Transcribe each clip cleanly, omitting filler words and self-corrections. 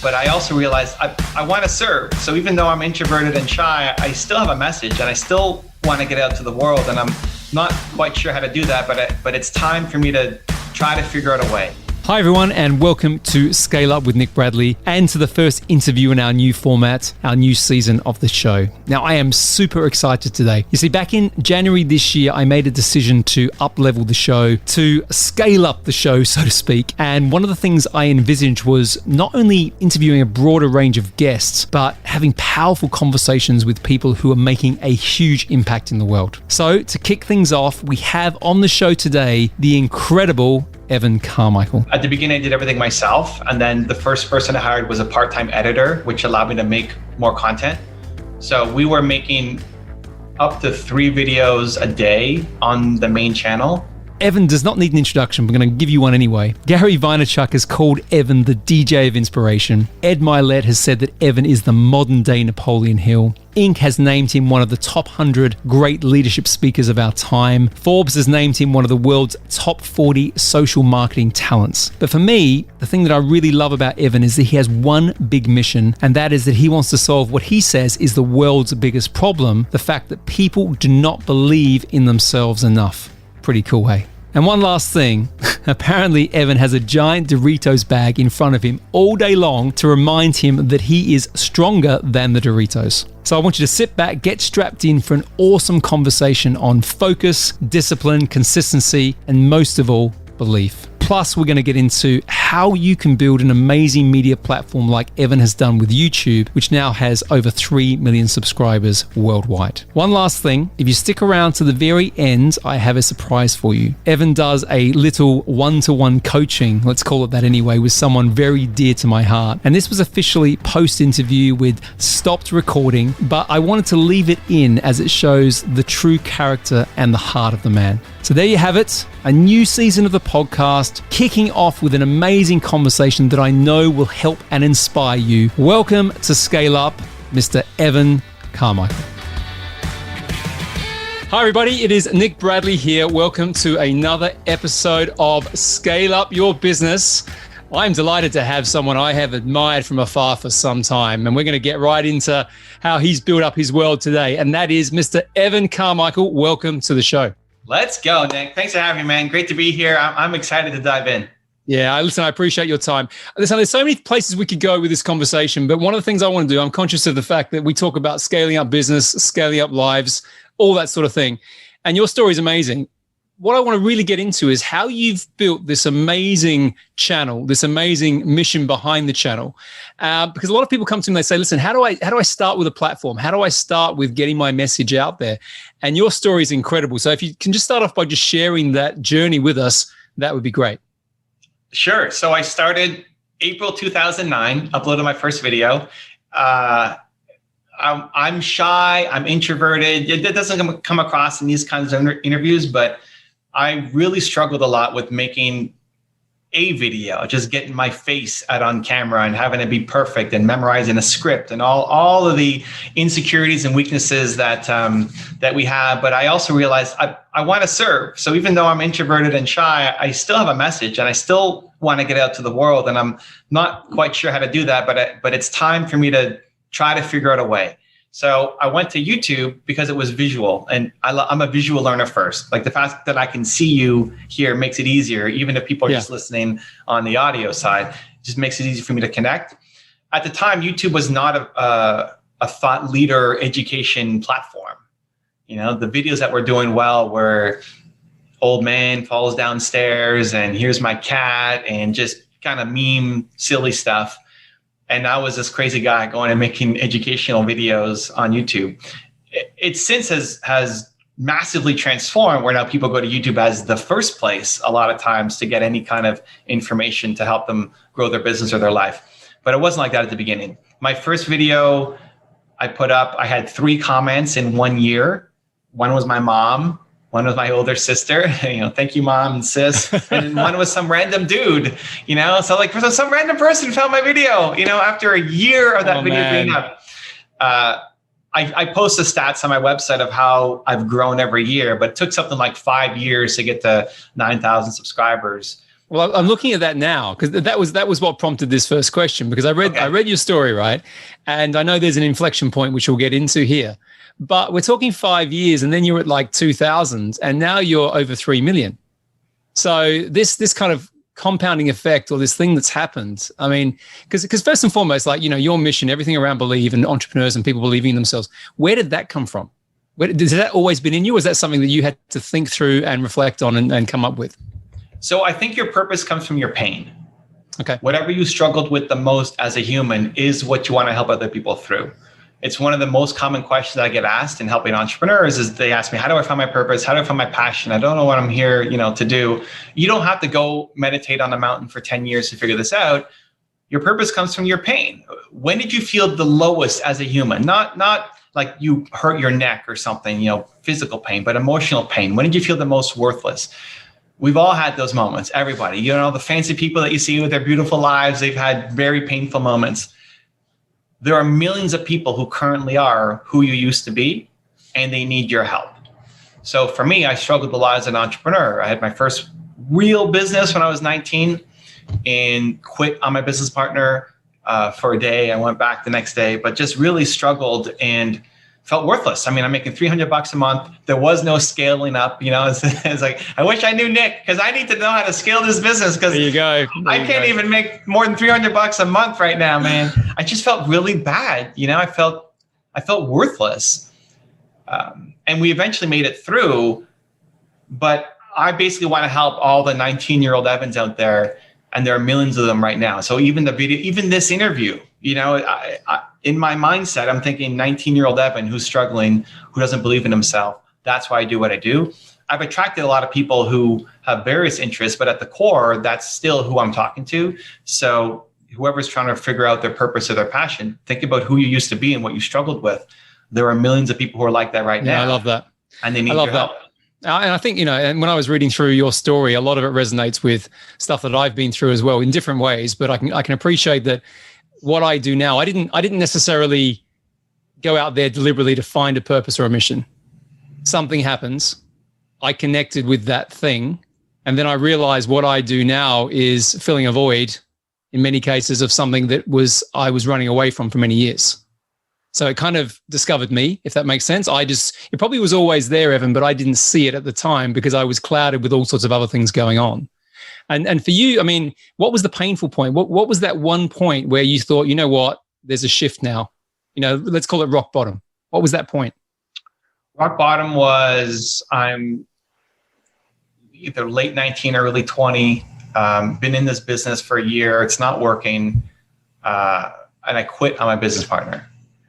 but I also realized I want to serve. So even though I'm introverted and shy, I still have a message and I still want to get out to the world. And I'm not quite sure how to do that, but it's time for me to try to figure out a way. Hi everyone, and welcome to Scale Up with Nick Bradley and to the first interview in our new format, our new season of the show. Now, I am super excited today. You see, back in January this year, I made a decision to up-level the show, to scale up the show, so to speak. And one of the things I envisaged was not only interviewing a broader range of guests, but having powerful conversations with people who are making a huge impact in the world. So to kick things off, we have on the show today the incredible Evan Carmichael. At the beginning, I did everything myself. And then the first person I hired was a part-time editor, which allowed me to make more content. So we were making up to 3 videos a day on the main channel. Evan does not need an introduction. We're going to give you one anyway. Gary Vaynerchuk has called Evan the DJ of inspiration. Ed Milet has said that Evan is the modern day Napoleon Hill. Inc. has named him one of the top 100 great leadership speakers of our time. Forbes has named him one of the world's top 40 social marketing talents. But for me, the thing that I really love about Evan is that he has one big mission, and that is that he wants to solve what he says is the world's biggest problem, the fact that people do not believe in themselves enough. Pretty cool, hey? And one last thing, apparently Evan has a giant Doritos bag in front of him all day long to remind him that he is stronger than the Doritos. So I want you to sit back, get strapped in for an awesome conversation on focus, discipline, consistency, and most of all, belief. Plus, we're going to get into how you can build an amazing media platform like Evan has done with YouTube, which now has over 3 million subscribers worldwide. One last thing, if you stick around to the very end, I have a surprise for you. Evan does a little one-to-one coaching, let's call it that anyway, with someone very dear to my heart. And this was officially post-interview with stopped recording, but I wanted to leave it in as it shows the true character and the heart of the man. So there you have it, a new season of the podcast, kicking off with an amazing conversation that I know will help and inspire you. Welcome to Scale Up, Mr. Evan Carmichael. Hi everybody, it is Nick Bradley here. Welcome to another episode of Scale Up Your Business. I'm delighted to have someone I have admired from afar for some time, and we're going to get right into how he's built up his world today, and that is Mr. Evan Carmichael. Welcome to the show. Let's go, Nick. Thanks for having me, man. Great to be here. I'm excited to dive in. Yeah, listen, I appreciate your time. Listen, there's so many places we could go with this conversation, but one of the things I want to do, I'm conscious of the fact that we talk about scaling up business, scaling up lives, all that sort of thing. And your story is amazing. What I want to really get into is how you've built this amazing channel, this amazing mission behind the channel. Because a lot of people come to me and they say, listen, how do I start with a platform? How do I start with getting my message out there? And your story is incredible. So if you can just start off by just sharing that journey with us, that would be great. Sure. So I started April 2009, uploaded my first video. I'm shy, I'm introverted. It doesn't come across in these kinds of interviews, but I really struggled a lot with making a video, just getting my face out on camera and having it be perfect and memorizing a script and all of the insecurities and weaknesses that we have. But I also realized I want to serve. So even though I'm introverted and shy, I still have a message and I still want to get out to the world. And I'm not quite sure how to do that, but it's time for me to try to figure out a way. So I went to YouTube because it was visual, and I'm a visual learner first. Like the fact that I can see you here makes it easier, even if people are just listening on the audio side, it just makes it easy for me to connect. At the time, YouTube was not a thought leader education platform. You know, the videos that were doing well were old man falls downstairs and here's my cat and just kind of meme silly stuff. And I was this crazy guy going and making educational videos on YouTube. It since has massively transformed where now people go to YouTube as the first place a lot of times to get any kind of information to help them grow their business or their life. But it wasn't like that at the beginning. My first video I put up, I had 3 comments in 1 year. One was my mom. One was my older sister, thank you, mom and sis. And then one was some random dude, so like some random person found my video, after a year of that video being up. I post the stats on my website of how I've grown every year, but it took something like 5 years to get to 9,000 subscribers. Well, I'm looking at that now because that was what prompted this first question, because I read your story, right? And I know there's an inflection point which we'll get into here, but we're talking 5 years, and then you're at like 2,000, and now you're over 3 million. So this kind of compounding effect, or this thing that's happened. I mean, because first and foremost, like, you know, your mission, everything around believe and entrepreneurs and people believing in themselves. Where did that come from? Has that always been in you? Or is that something that you had to think through and reflect on and come up with? So I think your purpose comes from your pain. Okay. Whatever you struggled with the most as a human is what you want to help other people through. It's one of the most common questions that I get asked in helping entrepreneurs is they ask me, how do I find my purpose? How do I find my passion? I don't know what I'm here, to do. You don't have to go meditate on a mountain for 10 years to figure this out. Your purpose comes from your pain. When did you feel the lowest as a human? Not like you hurt your neck or something, physical pain, but emotional pain. When did you feel the most worthless? We've all had those moments, everybody. The fancy people that you see with their beautiful lives, they've had very painful moments. There are millions of people who currently are who you used to be, and they need your help. So for me, I struggled a lot as an entrepreneur. I had my first real business when I was 19 and quit on my business partner for a day. I went back the next day, but just really struggled and felt worthless. I mean, I'm making $300 a month. There was no scaling up. It's like, I wish I knew Nick, because I need to know how to scale this business, because there you go. I can't even make more than $300 a month right now, man. I just felt really bad. I felt worthless. And we eventually made it through, but I basically want to help all the 19-year-old Evans out there. And there are millions of them right now. So even the video, even this interview, in my mindset, I'm thinking 19-year-old Evan who's struggling, who doesn't believe in himself. That's why I do what I do. I've attracted a lot of people who have various interests, but at the core, that's still who I'm talking to. So whoever's trying to figure out their purpose or their passion, think about who you used to be and what you struggled with. There are millions of people who are like that right now. I love that. And they need your help. And I think, and when I was reading through your story, a lot of it resonates with stuff that I've been through as well in different ways. But I can appreciate that what I do now, I didn't necessarily go out there deliberately to find a purpose or a mission. Something happens. I connected with that thing. And then I realized what I do now is filling a void, in many cases, of something that I was running away from for many years. So it kind of discovered me, if that makes sense. It probably was always there, Evan, but I didn't see it at the time because I was clouded with all sorts of other things going on. And for you, I mean, what was the painful point? What was that one point where you thought, you know what, there's a shift now? Let's call it rock bottom. What was that point? Rock bottom was I'm either late 19 or early 20, been in this business for a year. It's not working. And I quit on my business partner.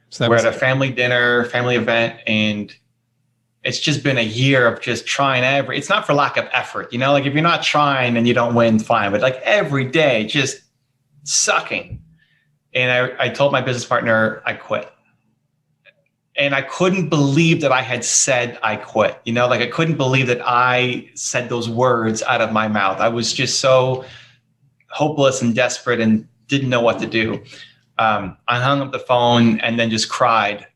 So we're at a family dinner, family event, and it's just been a year of just trying it's not for lack of effort, like if you're not trying and you don't win, fine, but like every day just sucking. And I told my business partner I quit. And I couldn't believe that I had said I quit, like I couldn't believe that I said those words out of my mouth. I was just so hopeless and desperate and didn't know what to do. I hung up the phone and then just cried.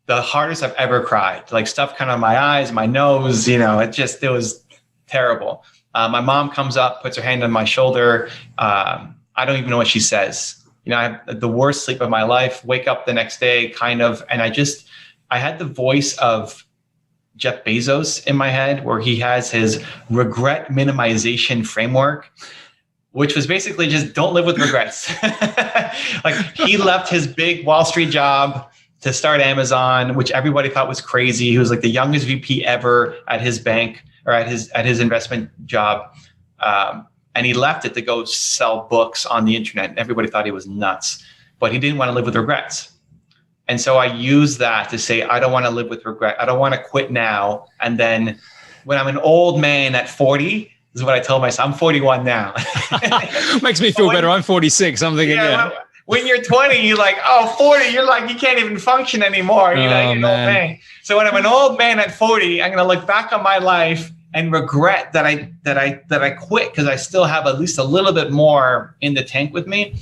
The hardest I've ever cried, like stuff kind of my eyes, my nose, it was terrible. My mom comes up, puts her hand on my shoulder. I don't even know what she says. I have the worst sleep of my life, wake up the next day kind of, and I had the voice of Jeff Bezos in my head, where he has his regret minimization framework, which was basically just don't live with regrets. Like he left his big Wall Street job to start Amazon, which everybody thought was crazy. He was like the youngest VP ever at his bank or at his investment job. And he left it to go sell books on the internet. And everybody thought he was nuts, but he didn't want to live with regrets. And so I used that to say, I don't want to live with regret. I don't want to quit now. And then when I'm an old man at 40, this is what I told myself. I'm 41 now. Makes me feel better. I'm 46. I'm thinking, yeah. When you're 20, you're like, 40, you're like, you can't even function anymore. You're like an old man. So when I'm an old man at 40, I'm going to look back on my life and regret that I quit, because I still have at least a little bit more in the tank with me.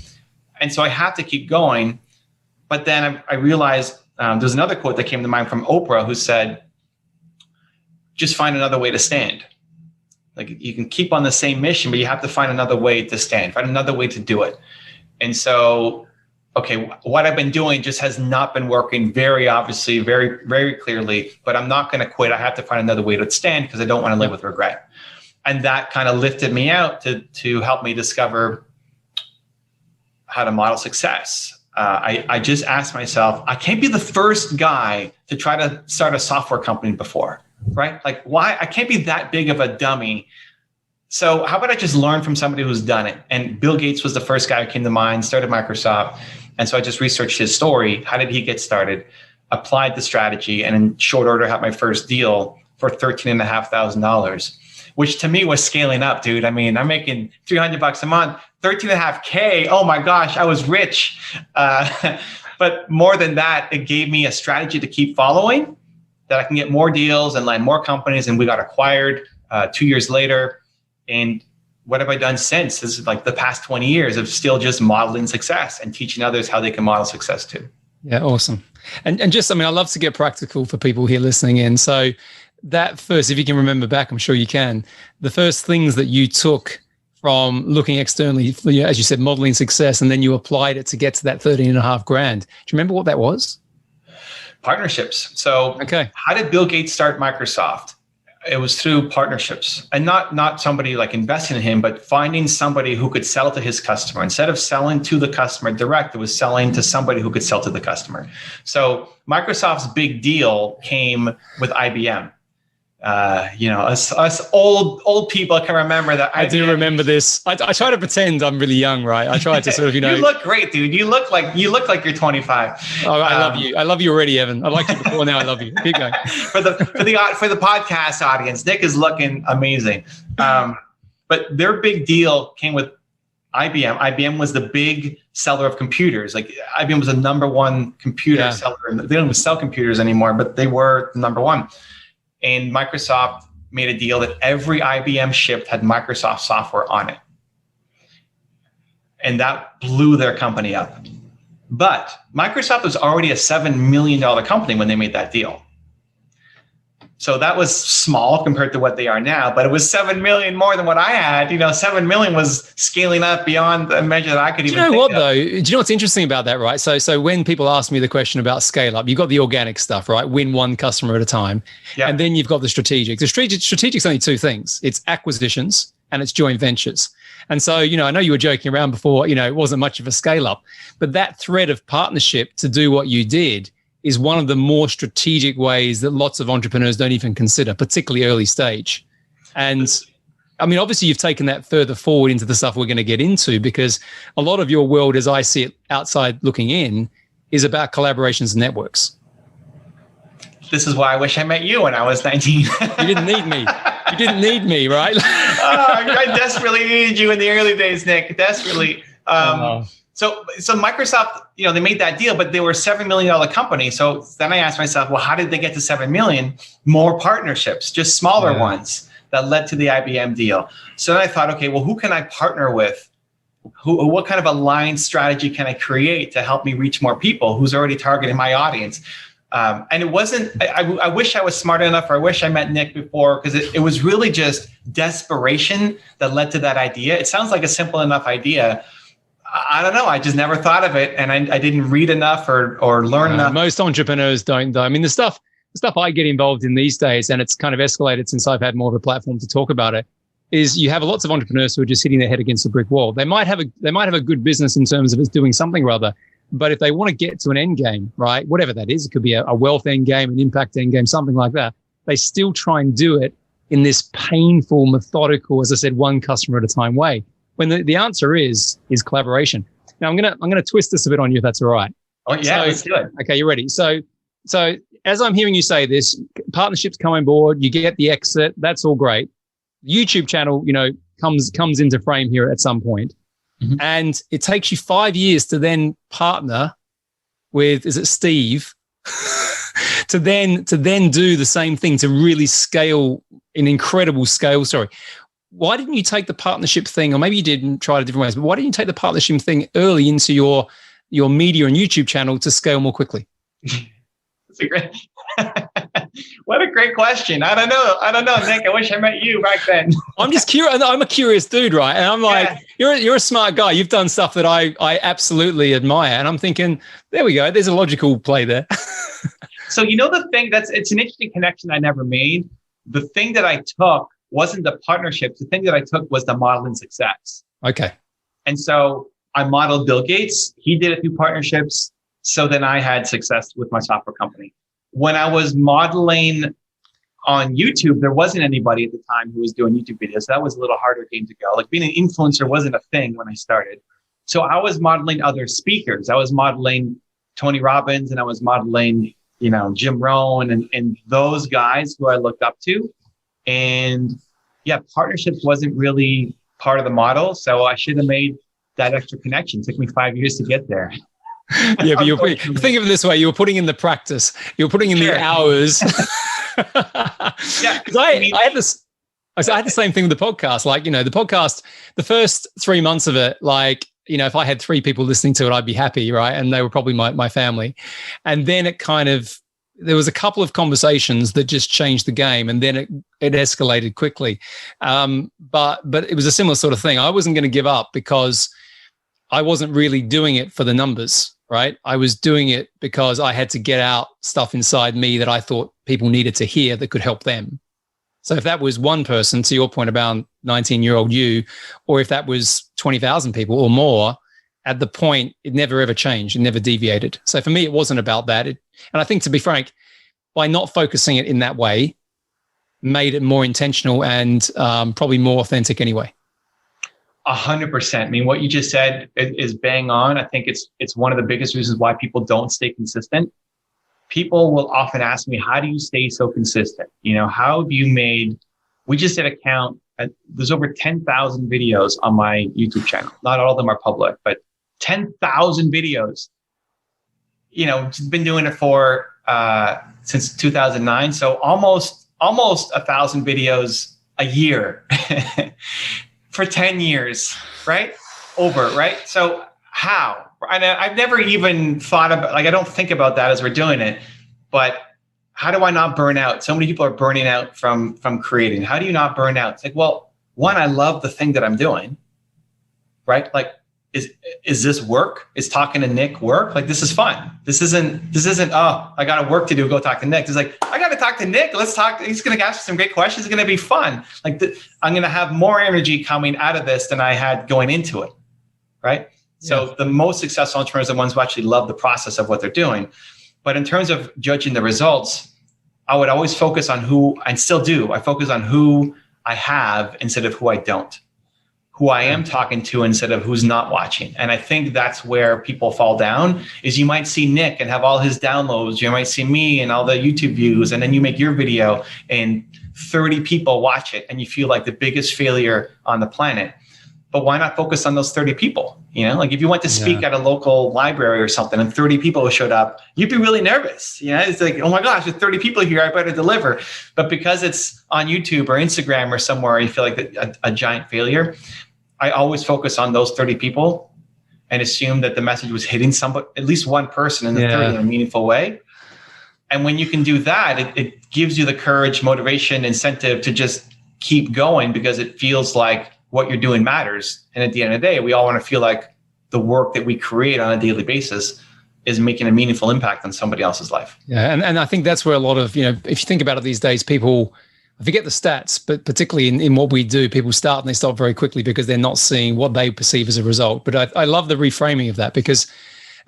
And so I have to keep going. But then I realized there's another quote that came to mind from Oprah, who said, just find another way to stand. Like you can keep on the same mission, but you have to find another way to stand, find another way to do it. And so, okay, what I've been doing just has not been working very obviously, very, very clearly, but I'm not going to quit. I have to find another way to stand because I don't want to live with regret. And that kind of lifted me out to help me discover how to model success. I just asked myself, I can't be the first guy to try to start a software company before, right? Like why? I can't be that big of a dummy. So how about I just learn from somebody who's done it? And Bill Gates was the first guy who came to mind, started Microsoft. And so I just researched his story. How did he get started? Applied the strategy, and in short order, had my first deal for $13,500, which to me was scaling up, dude. I mean, I'm making $300 a month, 13.5K. Oh my gosh, I was rich. But more than that, it gave me a strategy to keep following, that I can get more deals and land more companies. And we got acquired 2 years later. And what have I done since? This is like the past 20 years of still just modeling success and teaching others how they can model success too. Yeah, awesome. And just, I mean, I love to get practical for people here listening in. So that first, if you can remember back, I'm sure you can, the first things that you took from looking externally, as you said, modeling success, and then you applied it to get to that 13.5 grand. Do you remember what that was? Partnerships. So How did Bill Gates start Microsoft? It was through partnerships, and not somebody like investing in him, but finding somebody who could sell to his customer. Instead of selling to the customer direct, it was selling to somebody who could sell to the customer. So Microsoft's big deal came with IBM. Us old people can remember that. I do remember this. I try to pretend I'm really young, right? I try to sort of, You look great, dude. You look like you're 25. Oh, I love you. I love you already, Evan. I liked you before. Now I love you. Keep going. For the podcast audience, Nick is looking amazing. But their big deal came with IBM. IBM was the big seller of computers. Like IBM was the number one computer seller. They don't even sell computers anymore, but they were the number one. And Microsoft made a deal that every IBM shipped had Microsoft software on it. And that blew their company up. But Microsoft was already a $7 million company when they made that deal. So that was small compared to what they are now, but it was 7 million more than what I had. 7 million was scaling up beyond a measure that I could even think of. Do you know what, though? Do you know what's interesting about that, right? So when people ask me the question about scale up, you've got the organic stuff, right? Win one customer at a time. Yeah. And then you've got the strategic. The strategic's only two things. It's acquisitions and it's joint ventures. And so, I know you were joking around before, it wasn't much of a scale up, but that thread of partnership to do what you did is one of the more strategic ways that lots of entrepreneurs don't even consider, particularly early stage. And I mean, obviously you've taken that further forward into the stuff we're going to get into, because a lot of your world, as I see it outside looking in, is about collaborations and networks. This is why I wish I met you when I was 19. You didn't need me. You didn't need me, right? I desperately needed you in the early days, Nick. Desperately. So Microsoft, they made that deal, but they were a $7 million company. So then I asked myself, well, how did they get to 7 million? More partnerships, just smaller ones that led to the IBM deal. So then I thought, okay, well, who can I partner with? What kind of alliance strategy can I create to help me reach more people? Who's already targeting my audience? And it wasn't, I wish I was smart enough, or I wish I met Nick before, because it was really just desperation that led to that idea. It sounds like a simple enough idea. I don't know. I just never thought of it, and I didn't read enough or learn enough. Most entrepreneurs don't, though. I mean, the stuff I get involved in these days, and it's kind of escalated since I've had more of a platform to talk about it, is you have lots of entrepreneurs who are just hitting their head against a brick wall. They might have a good business in terms of it's doing something or other, but if they want to get to an end game, right, whatever that is, it could be a wealth end game, an impact end game, something like that. They still try and do it in this painful, methodical, as I said, one customer at a time way. When the answer is collaboration. Now I'm gonna twist this a bit on you, if that's all right. Oh yeah, let's do it. Okay, you ready? So as I'm hearing you say this, partnerships come on board, you get the exit, that's all great. YouTube channel, comes into frame here at some point, and it takes you 5 years to then partner with, is it Steve, to then do the same thing, to really scale in incredible scale. Sorry. Why didn't you take the partnership thing, or maybe you did and try it different ways, but why didn't you take the partnership thing early into your media and YouTube channel to scale more quickly? That's a great. What a great question. I don't know, Nick. I wish I met you back then. I'm just curious. I'm a curious dude, right? And I'm like, you're a smart guy. You've done stuff that I absolutely admire. And I'm thinking, there we go. There's a logical play there. So the thing it's an interesting connection I never made. The thing that I took wasn't the partnerships. The thing that I took was the modeling success. Okay. And so I modeled Bill Gates. He did it through partnerships. So then I had success with my software company. When I was modeling on YouTube, there wasn't anybody at the time who was doing YouTube videos. So that was a little harder game to go. Like being an influencer wasn't a thing when I started. So I was modeling other speakers. I was modeling Tony Robbins, and I was modeling, Jim Rohn and those guys who I looked up to. And partnerships wasn't really part of the model. So I should have made that extra connection. It took me 5 years to get there. Yeah, but think of it this way: you were putting in the practice, you were putting in the hours. Because I had this. I had the same thing with the podcast. Like, the podcast, the first 3 months of it, like, if I had 3 people listening to it, I'd be happy, right? And they were probably my family. And then there was a couple of conversations that just changed the game, and then it escalated quickly. But it was a similar sort of thing. I wasn't going to give up because I wasn't really doing it for the numbers, right? I was doing it because I had to get out stuff inside me that I thought people needed to hear that could help them. So if that was one person, to your point about 19-year-old you, or if that was 20,000 people or more, at the point, it never ever changed. It never deviated. So for me, it wasn't about that. And I think, to be frank, by not focusing it in that way, made it more intentional and probably more authentic anyway. 100%. I mean, what you just said is bang on. I think it's one of the biggest reasons why people don't stay consistent. People will often ask me, how do you stay so consistent? How have you we just did a count. There's over 10,000 videos on my YouTube channel. Not all of them are public, but 10,000 videos. Been doing it for since 2009. So almost 1,000 videos a year. For 10 years, right? Right? So how? And I've never even thought about, I don't think about that as we're doing it, but how do I not burn out? So many people are burning out from creating. How do you not burn out? It's like, well, one, I love the thing that I'm doing, right? Like, is this work? Is talking to Nick work? Like, this is fun. This isn't, I got work to do, go talk to Nick. It's like, I got to talk to Nick. Let's talk. He's going to ask some great questions. It's going to be fun. Like, I'm going to have more energy coming out of this than I had going into it, right? So the most successful entrepreneurs are the ones who actually love the process of what they're doing. But in terms of judging the results, I would always focus on who, and still do, I focus on who I have instead of who I don't. Who I am talking to instead of who's not watching. And I think that's where people fall down, is you might see Nick and have all his downloads. You might see me and all the YouTube views. And then you make your video and 30 people watch it and you feel like the biggest failure on the planet. But why not focus on those 30 people? Like if you went to speak at a local library or something and 30 people showed up, you'd be really nervous. It's like, oh my gosh, there's 30 people here, I better deliver. But because it's on YouTube or Instagram or somewhere, you feel like a giant failure. I always focus on those 30 people and assume that the message was hitting somebody, at least one person in the 30 in a meaningful way. And when you can do that, it gives you the courage, motivation, incentive to just keep going, because it feels like what you're doing matters. And at the end of the day, we all want to feel like the work that we create on a daily basis is making a meaningful impact on somebody else's life. Yeah. And I think that's where a lot of, if you think about it these days, people, I forget the stats, but particularly in what we do, people start and they stop very quickly because they're not seeing what they perceive as a result. But I love the reframing of that, because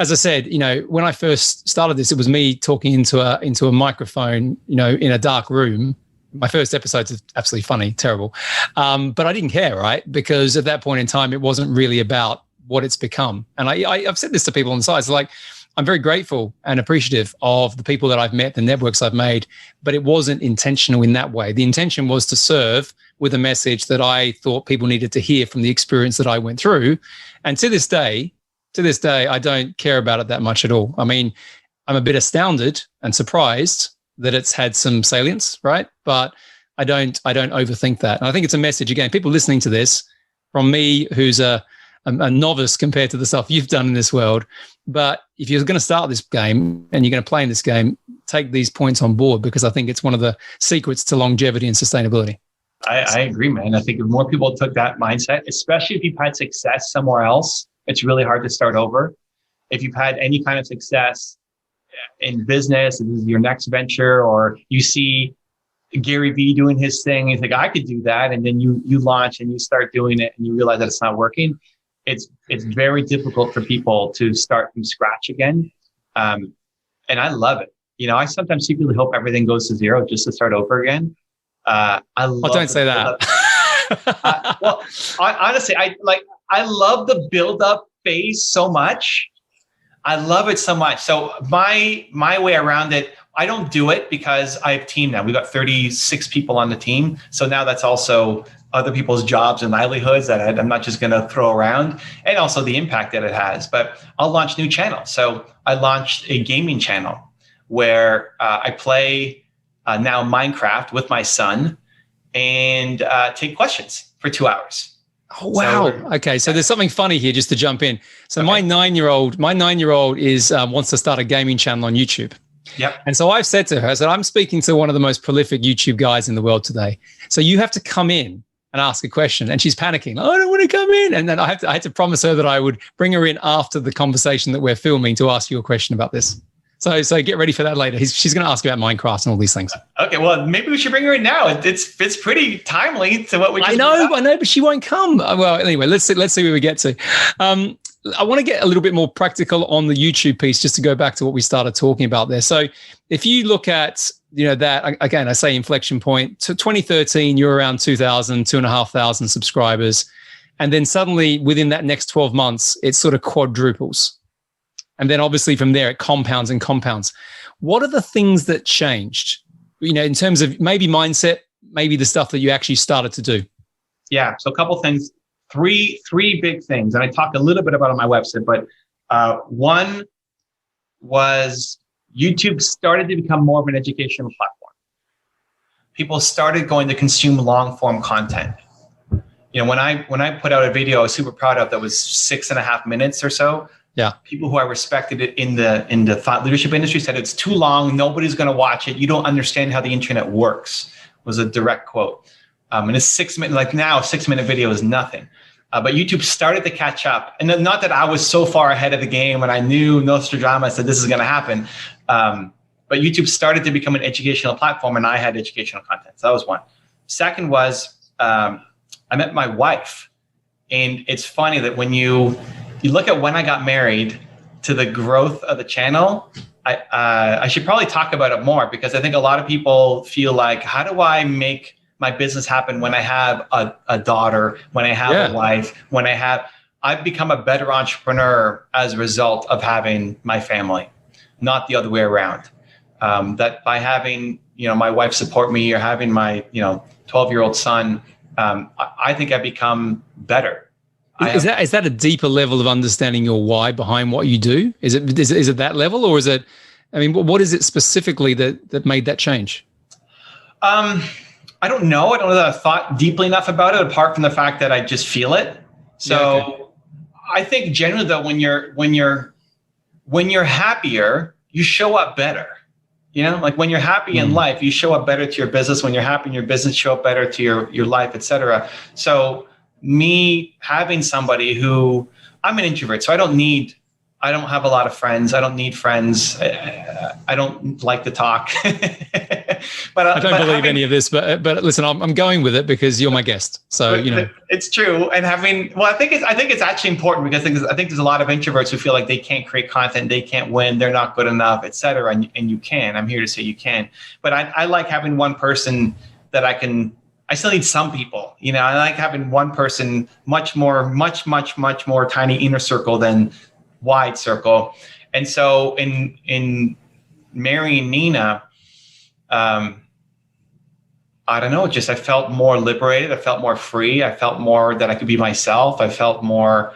as I said, when I first started this, it was me talking into a microphone, in a dark room. My first episode's absolutely funny, terrible. But I didn't care, right? Because at that point in time, it wasn't really about what it's become. And I've said this to people on the side. It's like, I'm very grateful and appreciative of the people that I've met, the networks I've made, but it wasn't intentional in that way. The intention was to serve with a message that I thought people needed to hear from the experience that I went through. And to this day, I don't care about it that much at all. I mean, I'm a bit astounded and surprised that it's had some salience, right? But I don't overthink that. And I think it's a message, again, people listening to this from me, who's a novice compared to the stuff you've done in this world. But if you're going to start this game and you're going to play in this game, take these points on board because I think it's one of the secrets to longevity and sustainability. I agree, man. I think if more people took that mindset, especially if you've had success somewhere else, it's really hard to start over. If you've had any kind of success in business, this is your next venture, or you see Gary Vee doing his thing, you think I could do that, and then you launch and you start doing it and you realize that it's not working. It's very difficult for people to start from scratch again. And I love it. I sometimes secretly hope everything goes to zero just to start over again. Don't say that. Honestly, I love the build-up phase so much. I love it so much. So my way around it, I don't do it because I have a team now. We've got 36 people on the team. So now that's also other people's jobs and livelihoods that I'm not just going to throw around, and also the impact that it has. But I'll launch new channels. So I launched a gaming channel where I play now Minecraft with my son and take questions for 2 hours. Oh, wow. Okay. So there's something funny here just to jump in. So my 9-year-old is wants to start a gaming channel on YouTube. Yep. And so I've said to her, I said, I'm speaking to one of the most prolific YouTube guys in the world today. So you have to come in and ask a question. And she's panicking. Oh, I don't want to come in. And then I had to promise her that I would bring her in after the conversation that we're filming to ask you a question about this. So get ready for that later. She's going to ask you about Minecraft and all these things. Okay, well, maybe we should bring her in now. It's pretty timely to what we just I know, but she won't come. Well, anyway, let's see where we get to. I want to get a little bit more practical on the YouTube piece, just to go back to what we started talking about there. So if you look at, that, again, I say inflection point, to 2013, you're around 2,500 subscribers. And then suddenly within that next 12 months, it sort of quadruples. And then obviously from there, it compounds and compounds. What are the things that changed, in terms of maybe mindset, maybe the stuff that you actually started to do? Yeah. So a couple things, three big things. And I talk a little bit about it on my website, but one was YouTube started to become more of an educational platform. People started going to consume long form content. When I put out a video I was super proud of that was 6.5 minutes or so, yeah, people who I respected in the thought leadership industry said it's too long. Nobody's going to watch it. You don't understand how the internet works, was a direct quote. And it's 6 minutes, like now, a 6-minute video is nothing. But YouTube started to catch up. And not that I was so far ahead of the game and I knew Nostradamus said this is going to happen. But YouTube started to become an educational platform and I had educational content. So that was one. Second was I met my wife. And it's funny that when you look at when I got married to the growth of the channel, I should probably talk about it more because I think a lot of people feel like, how do I make my business happen when I have a daughter, when I have a wife, I've become a better entrepreneur as a result of having my family, not the other way around. That by having, my wife support me or having my, 12-year-old son, I think I've become better. Is that a deeper level of understanding your why behind what you do? Is it that level, or is it? I mean, what is it specifically that made that change? I don't know. I don't know that I've thought deeply enough about it, apart from the fact that I just feel it. So I think generally, though, when you're happier, you show up better. Like when you're happy in life, you show up better to your business. When you're happy in your business, show up better to your life, etc. So me having somebody who, I'm an introvert, so I don't have a lot of friends. I don't need friends. I don't like to talk. But I don't believe any of this. But listen, I'm going with it because you're my guest. So it's true. And I think it's actually important because I think there's a lot of introverts who feel like they can't create content, they can't win, they're not good enough, etc. And you can. I'm here to say you can. But I like having one person that I still need some people. I like having one person, much more tiny inner circle than wide circle. And so in marrying Nina, I don't know, I felt more liberated. I felt more free. I felt more that I could be myself. I felt more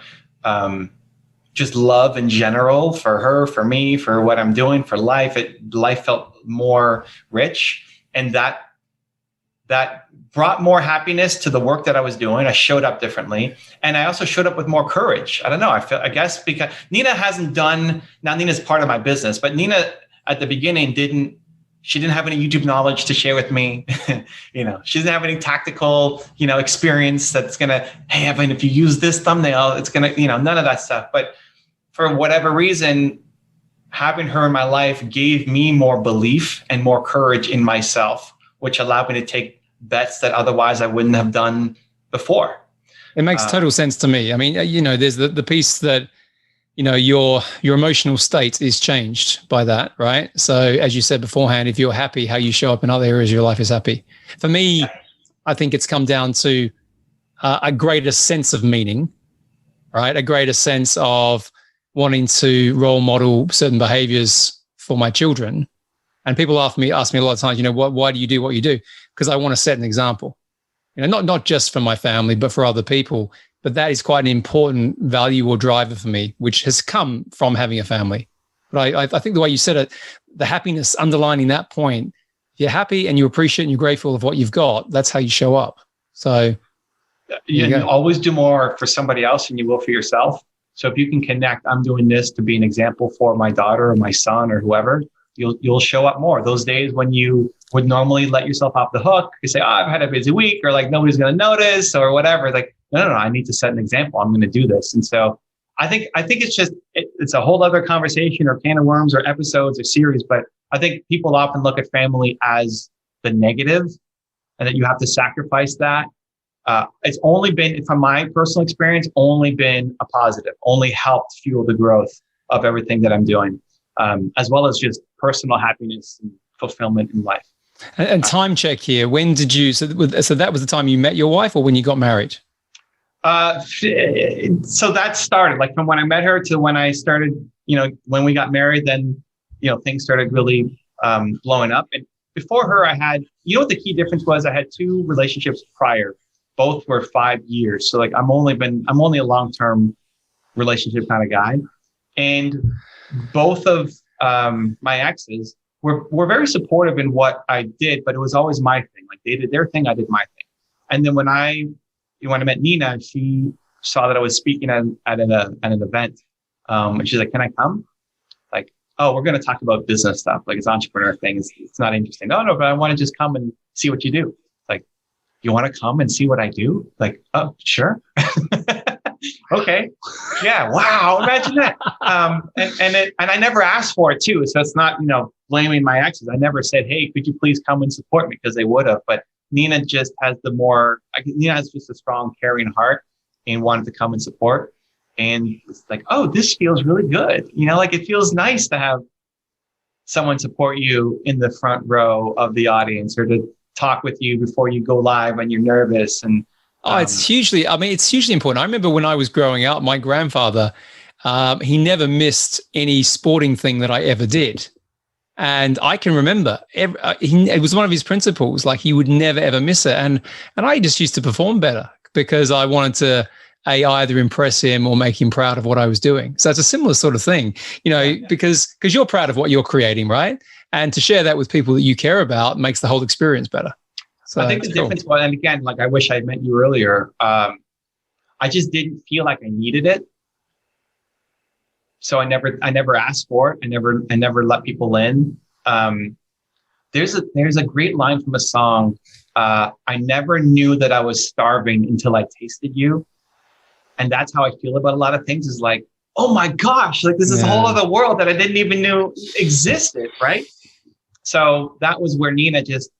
just love in general for her, for me, for what I'm doing, for life. Life felt more rich. And that brought more happiness to the work that I was doing. I showed up differently. And I also showed up with more courage. I don't know. I guess because Nina hasn't done, now Nina's part of my business, but Nina at the beginning didn't she didn't have any YouTube knowledge to share with me. She doesn't have any tactical, experience that's going to, hey, Evan, if you use this thumbnail, it's going to, none of that stuff. But for whatever reason, having her in my life gave me more belief and more courage in myself, which allowed me to take bets that otherwise I wouldn't have done before. It makes total sense to me. I mean, there's the piece that, your emotional state is changed by that, right? So as you said beforehand, if you're happy, how you show up in other areas of your life is happy. For me, I think it's come down to a greater sense of meaning, right? A greater sense of wanting to role model certain behaviors for my children. And people ask me a lot of times, why do you do what you do? Because I want to set an example, not just for my family, but for other people. But that is quite an important value or driver for me, which has come from having a family. But I think the way you said it, the happiness underlining that point, if you're happy and you appreciate and you're grateful of what you've got, that's how you show up. So you always do more for somebody else than you will for yourself. So if you can connect, I'm doing this to be an example for my daughter or my son or whoever, you'll show up more. Those days when you would normally let yourself off the hook, you say, I've had a busy week, or like nobody's going to notice or whatever. Like, no, I need to set an example. I'm going to do this. And so I think it's a whole other conversation or can of worms or episodes or series. But I think people often look at family as the negative and that you have to sacrifice that. It's only been, from my personal experience, only been a positive, only helped fuel the growth of everything that I'm doing, as well as just personal happiness and fulfillment in life. And time check here. When did you, so that was the time you met your wife or when you got married? So that started like from when I met her to when I started, when we got married, then, things started really blowing up. And before her, I had, what the key difference was? I had 2 relationships prior. Both were 5 years. So like I'm only a long-term relationship kind of guy. And both of my exes were very supportive in what I did, but it was always my thing. Like they did their thing, I did my thing. And then when I met Nina, she saw that I was speaking at an event. And she's like, can I come? Like, oh, we're going to talk about business stuff. Like it's entrepreneur thing. It's not interesting. No, but I want to just come and see what you do. Like, you want to come and see what I do? Like, oh, sure. Okay. Yeah. Wow. Imagine that. And I never asked for it too. So it's not, blaming my exes. I never said, hey, could you please come and support me? Because they would have, but Nina just has Nina has just a strong caring heart and wanted to come and support. And it's like, oh, this feels really good. Like it feels nice to have someone support you in the front row of the audience or to talk with you before you go live when you're nervous. And it's hugely important. I remember when I was growing up, my grandfather, he never missed any sporting thing that I ever did. And I can remember it was one of his principles, like he would never, ever miss it. And I just used to perform better because I wanted to either impress him or make him proud of what I was doing. So it's a similar sort of thing, because you're proud of what you're creating, right? And to share that with people that you care about makes the whole experience better. So I think the difference was, and again, like I wish I had met you earlier. I just didn't feel like I needed it. So I never asked for it. I never let people in. There's a great line from a song. I never knew that I was starving until I tasted you. And that's how I feel about a lot of things is like, oh my gosh, like this is a whole other world that I didn't even know existed. Right. So that was where Nina just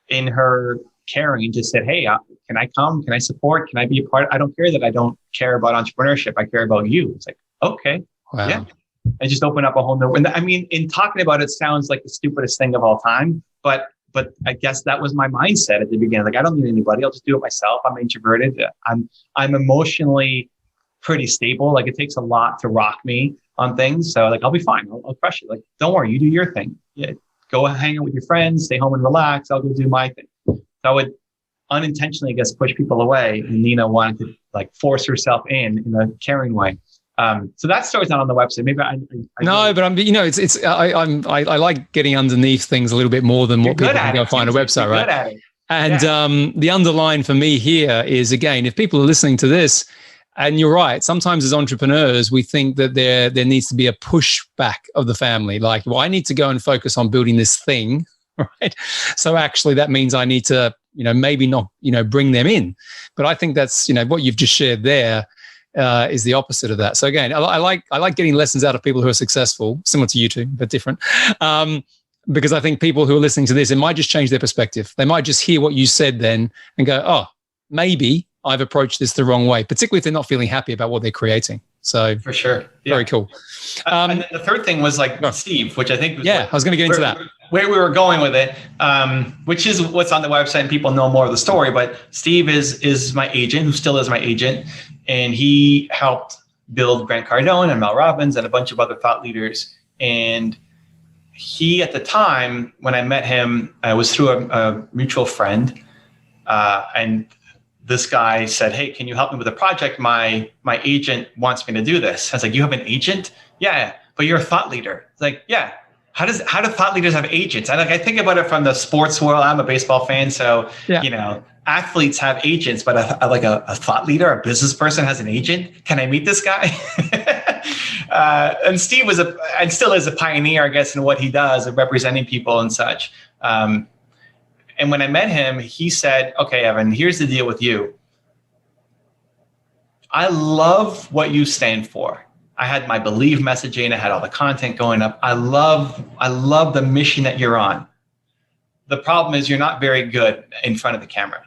in her caring just said, hey, can I come? Can I support? Can I be a part? I don't care that I don't care about entrepreneurship. I care about you. It's like, okay. Wow. Yeah. And just open up a whole new, and I mean, in talking about it sounds like the stupidest thing of all time, but I guess that was my mindset at the beginning. Like, I don't need anybody. I'll just do it myself. I'm introverted. I'm emotionally pretty stable. Like it takes a lot to rock me on things. So like, I'll be fine. I'll crush it. Like, don't worry, you do your thing. Yeah. Go hang out with your friends, stay home and relax. I'll go do my thing. So I would unintentionally, I guess, push people away. And Nina wanted to like force herself in a caring way. So that story's not on the website. Maybe but I like getting underneath things a little bit more than what people can go find a website, right? And the underline for me here is, again, if people are listening to this And you're right. Sometimes as entrepreneurs, we think that there needs to be a pushback of the family. Like, well, I need to go and focus on building this thing, right? So actually that means I need to, maybe not, bring them in. But I think that's, what you've just shared there is the opposite of that. So again, I like getting lessons out of people who are successful, similar to you two, but different. Because I think people who are listening to this, it might just change their perspective. They might just hear what you said then and go, oh, maybe I've approached this the wrong way, particularly if they're not feeling happy about what they're creating. So for sure. Yeah. Very cool. And then the third thing was like Steve, which I think was I was going to get into that. Where we were going with it, which is what's on the website, and people know more of the story. But Steve is my agent, who still is my agent, and he helped build Grant Cardone and Mel Robbins and a bunch of other thought leaders. And he, at the time when I met him, was through a mutual friend, and this guy said, hey, can you help me with a project? My agent wants me to do this. I was like, you have an agent? Yeah, but you're a thought leader. It's like, yeah. How do thought leaders have agents? I think about it from the sports world. I'm a baseball fan, so athletes have agents, but a thought leader, a business person has an agent. Can I meet this guy? And Steve was and still is a pioneer, I guess, in what he does of representing people and such. And when I met him, he said, okay, Evan, here's the deal with you. I love what you stand for. I had my Believe messaging. I had all the content going up. I love the mission that you're on. The problem is you're not very good in front of the camera.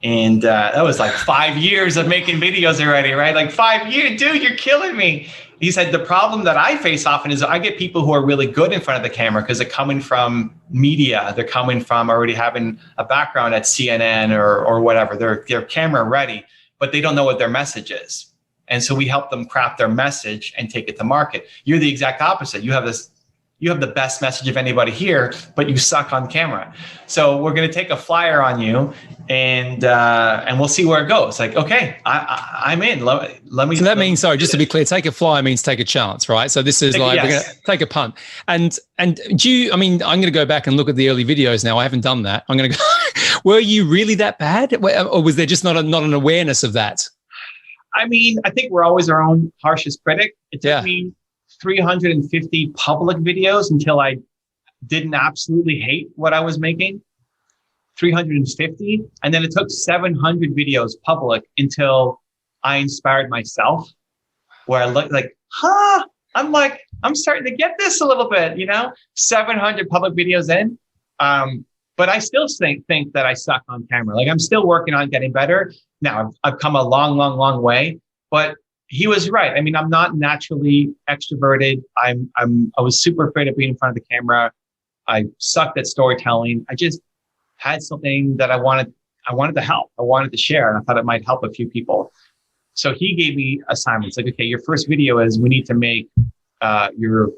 And that was like 5 years of making videos already, right? Like 5 years, dude, you're killing me. He said, the problem that I face often is I get people who are really good in front of the camera because they're coming from media. They're coming from already having a background at CNN or whatever. They're camera ready, but they don't know what their message is. And so we help them craft their message and take it to market. You're the exact opposite. You have the best message of anybody here, but you suck on camera. So we're going to take a flyer on you, and we'll see where it goes. Like, okay, I'm in. Let me. So that means, sorry, just to be clear, take a flyer means take a chance, right? So this is like, we're going to take a punt. And do you? I mean, I'm going to go back and look at the early videos now. I haven't done that. I'm going to go. Were you really that bad, or was there just not an awareness of that? I mean, I think we're always our own harshest critic. It took me 350 public videos until I didn't absolutely hate what I was making. 350. And then it took 700 videos public until I inspired myself, where I looked like, I'm starting to get this a little bit, 700 public videos in. But I still think that I suck on camera. Like, I'm still working on getting better. Now I've come a long, long, long way, but he was right. I mean, I'm not naturally extroverted. I was super afraid of being in front of the camera. I sucked at storytelling. I just had something that I wanted to help. I wanted to share, and I thought it might help a few people. So he gave me assignments like, okay, your first video is we need to make your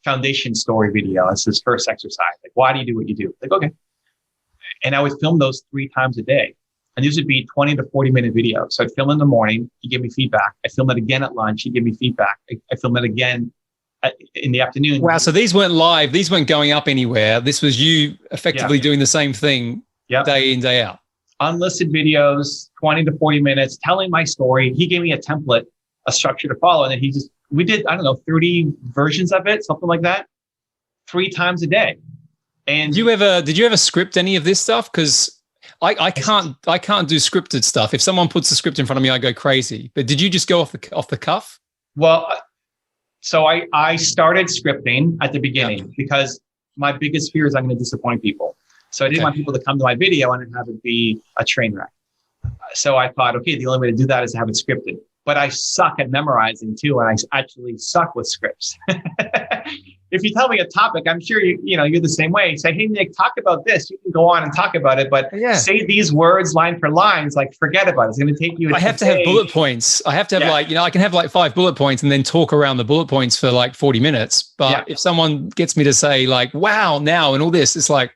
foundation story video. That's his first exercise. Like, why do you do what you do? Like, okay. And I would film those 3 times a day. And these would be 20 to 40 minute videos. So I'd film in the morning. He'd give me feedback. I film it again at lunch. He'd give me feedback. I film it again in the afternoon. Wow. So these weren't live. These weren't going up anywhere. This was you effectively doing the same thing day in, day out. Unlisted videos, 20 to 40 minutes, telling my story. He gave me a template, a structure to follow. And then we did, 30 versions of it, something like that, 3 times a day. And did you ever script any of this stuff? Because I can't do scripted stuff. If someone puts a script in front of me, I go crazy. But did you just go off the cuff? Well, so I started scripting at the beginning because my biggest fear is I'm going to disappoint people. So I didn't want people to come to my video and have it be a train wreck. So I thought, okay, the only way to do that is to have it scripted. But I suck at memorizing too, and I actually suck with scripts. If you tell me a topic, I'm sure you're the same way. Say, hey, Nick, talk about this. You can go on and talk about it, but say these words line for line. It's like, forget about it. It's going to take you. I have to have bullet points. I have to have I can have like 5 bullet points and then talk around the bullet points for like 40 minutes. But if someone gets me to say like, wow, now and all this, it's like,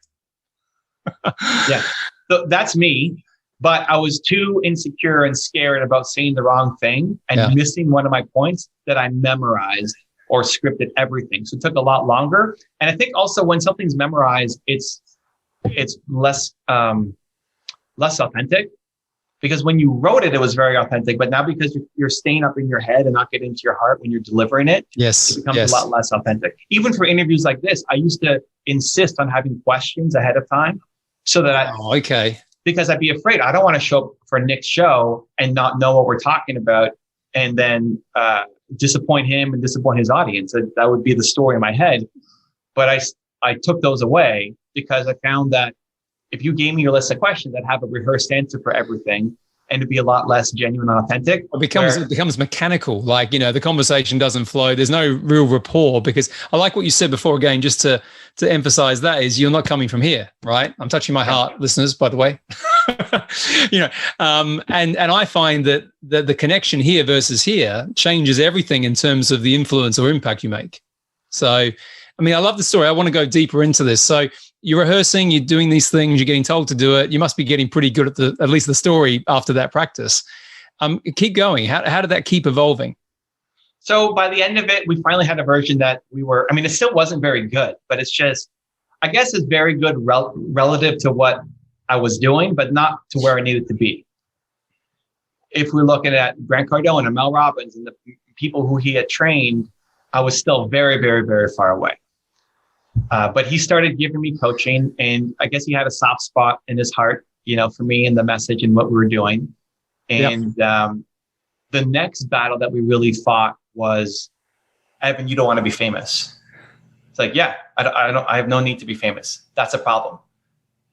so that's me. But I was too insecure and scared about saying the wrong thing and missing one of my points that I memorized or scripted everything. So it took a lot longer. And I think also when something's memorized, it's less authentic. because when you wrote it, it was very authentic. But now because you're staying up in your head and not getting into your heart when you're delivering it, yes, it becomes a lot less authentic. Even for interviews like this, I used to insist on having questions ahead of time so that because I'd be afraid. I don't want to show up for Nick's show and not know what we're talking about and then disappoint him and disappoint his audience. That would be the story in my head. But I took those away because I found that if you gave me your list of questions, I'd have a rehearsed answer for everything, and it'd be a lot less genuine and authentic. It becomes mechanical. Like, the conversation doesn't flow. There's no real rapport, because I like what you said before, again, just to emphasize that is you're not coming from here, right? I'm touching my heart, listeners, by the way. And I find that the connection here versus here changes everything in terms of the influence or impact you make. So, I love the story. I want to go deeper into this. So you're rehearsing, you're doing these things, you're getting told to do it. You must be getting pretty good at least the story after that practice. Keep going. How did that keep evolving? So by the end of it, we finally had a version that it still wasn't very good, but it's just, I guess it's very good relative to what I was doing, but not to where I needed to be. If we're looking at Grant Cardone and Mel Robbins and the people who he had trained, I was still very, very, very far away. But he started giving me coaching, and I guess he had a soft spot in his heart, for me and the message and what we were doing. And the next battle that we really fought was, Evan, you don't want to be famous. It's like, yeah, I have no need to be famous. That's a problem.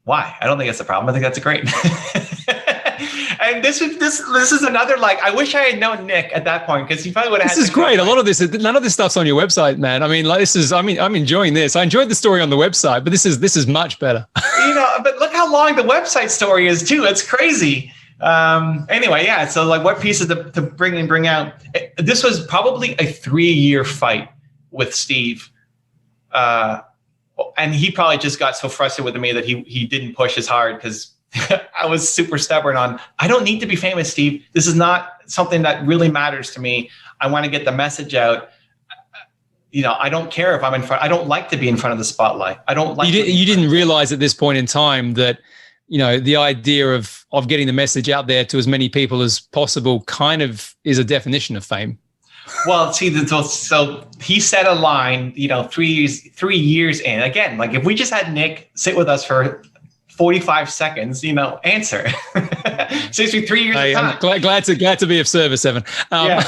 Why? I don't think that's a problem. I think that's great. And this is another, I wish I had known Nick at that point, because he probably would have. This is great. A lot of this, none of this stuff's on your website, man. I'm enjoying this. I enjoyed the story on the website, but this is much better. But look how long the website story is too. It's crazy. Anyway, yeah. So what pieces to bring out? This was probably a 3-year fight with Steve. And he probably just got so frustrated with me that he didn't push as hard, because I was super stubborn on, I don't need to be famous, Steve. This is not something that really matters to me. I want to get the message out. I don't care if I'm in front. I don't like to be in front of the spotlight. I don't like. You didn't realize at this point in time that, the idea of getting the message out there to as many people as possible kind of is a definition of fame. Well, see, so he set a line, 3 years in. Again, if we just had Nick sit with us for 45 seconds, answer. Saves me 3 years of time. I'm glad to be of service, Evan. Yeah.